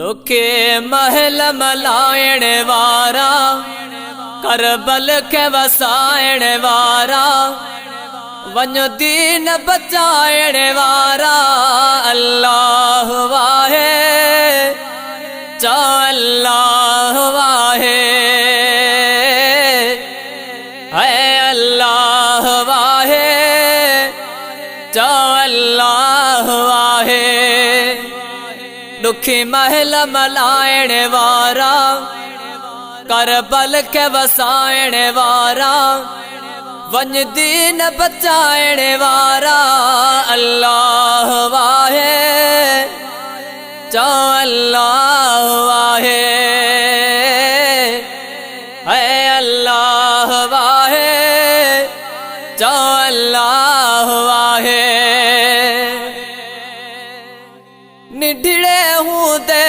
दुखे महल मलायण वारा, करबल के वसायण वारा, वञ दीन बचायण वारा। अल्लाह वाहे चा अल्लाह वाहे, है अल्लाह वाहे चा अल्लाह वाहे। दुखी महल मलायण वारा, करबल के वसायण वारा, वञ दीन बचायण वारा। अल्लाह वाहे चा अल्लाह वाहे, है अल्लाह वाहे चा अल्लाह वाहे। निढड़े हूँ दे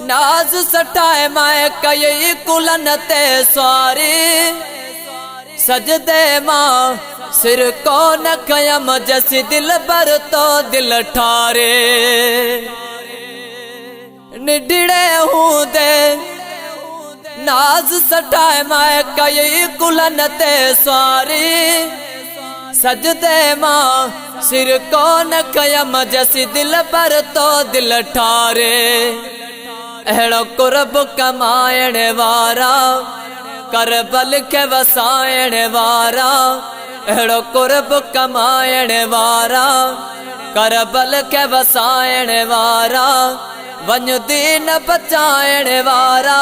नाज सटाए माए कई कुलन ते स्वारी, सजदे मां सिर को न कयम जैसी दिल बर तो दिल ठारे। निडड़े हूँ दे नाज सटाए माए कई कुलन ते स्वारी, सजदे मां सिर को न कयम जैसी दिल बर तो दिल ठारे। अहिड़ो कुर्ब कमायण वारा, करबल के वसायण वारा, अहिड़ो कुर्ब कमायण वारा, करबल के वसायण वारा, वञ दीन बचायण वारा।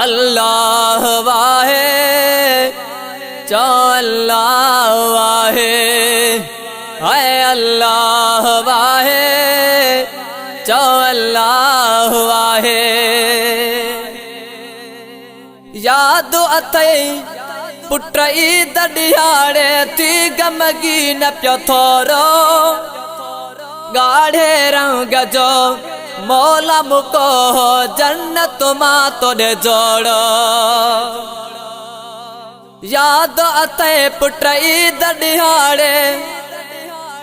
अल्लाह वाहे चा अल्लाह वाहे, है अल्लाह वाहे चा अल्लाह वाहे। याद अथई पुट ईद ॾियारे थी गमगी न पियो थोरो, गाढ़े रंग जो मौला मुको जन्नत मां तोड़े जोड़ो। याद अथई पुट ईद ॾियारे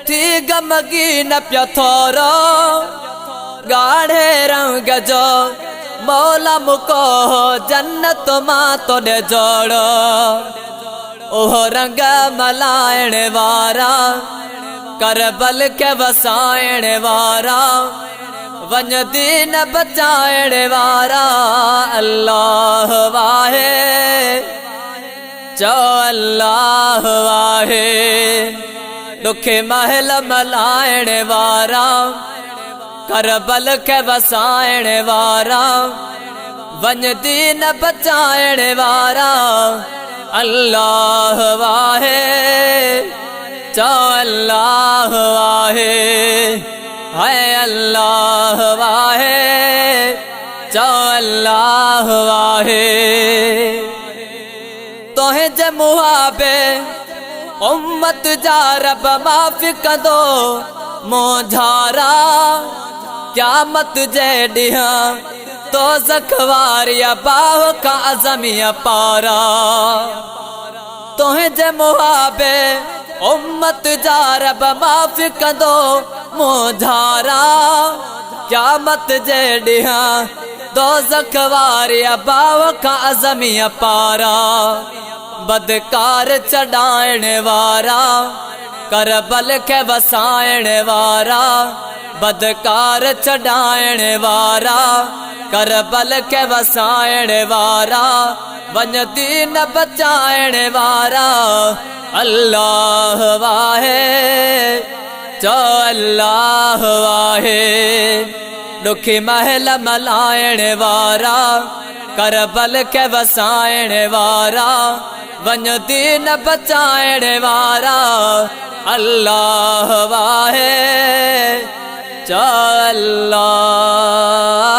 थी गमगी न पियो थोरो, गाढ़े रंग जो मौला मुको जन्नत मां तोड़े जोड़ो। ओह रंग मलायण वारा, करबल के वसायण वारा, वञ दीन बचायण वारा। अल्लाह वाहे चा अल्लाह वाहे। दुखे महल मलायण वारा, करबल के वसायण वारा, वञ दीन बचायण वारा। अल्लाह वाहे चा अल्लाह वाहे, है अल्लाह वाहे चा अल्लाह वाहे। तोहे जे मुहाबे उम्मत जा रब माफ़ी कंदो मोझारा, क़यामत जे ॾींहुं तो ज़खवारिया बाह का अज़मिया पारा। तोहे जे मुहाबे उम्मत जा रब माफ़ी कंदो मोझारा, क़यामत जे ॾींहुं तो ज़खवारिया बाह का अज़मिया पारा। बदकार चढ़ाइण वारा, करबल के वसायण वारा, बदकार चढ़ाइण वारा, करबल के वसायण वारा, वञ दीन बचायण वारा। अल्लाह वाहे चा अल्लाह वाहे। दुखी महल मलायण वारा, करबल के वसायण वारा, वञ दीन बचायण वारा। अल्लाह वाहे चा अल्लाह